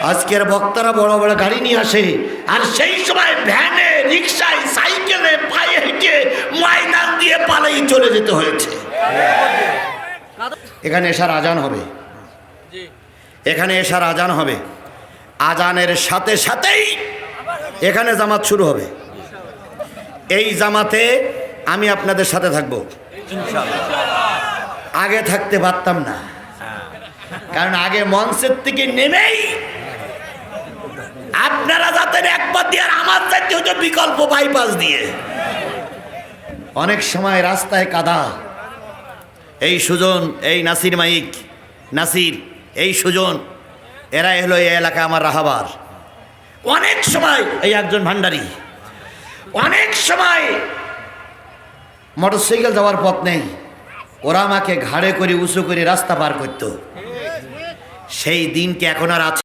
আজকের বক্তারা বড় বড় গাড়ি নিয়ে আসে, আর সেই সময় ভ্যানে, রিক্সায়, সাইকেলে, পায়ে হেঁটে ময়দান দিয়ে পালাই চলে যেতে হয়েছে। এখানে এশার আজান হবে, এখানে এশার আজান হবে, আজানের সাথে সাথেই এখানে জামাত শুরু হবে। এই জামাতে আমি আপনাদের সাথে থাকবো। আগে থাকতে পারতাম না, কারণ আগে মঞ্চের থেকে নেমেই আপনারা যাতেন একবার দিয়ে, আর আমার চাইতে হতো বিকল্প বাইপাস দিয়ে। অনেক সময় রাস্তায় কাদা, এই সুজন, এই নাসির মাইক, নাসির, এই সুজন, এরাই হলো এই এলাকা আমার রাহাবার। অনেক সময় এই একজন ভান্ডারী, অনেক সময় মোটরসাইকেল যাওয়ার পথ নেই, ওরা আমাকে ঘাড়ে করে উঁচু করে রাস্তা পার করত। সেই দিনকে এখন আর আছে?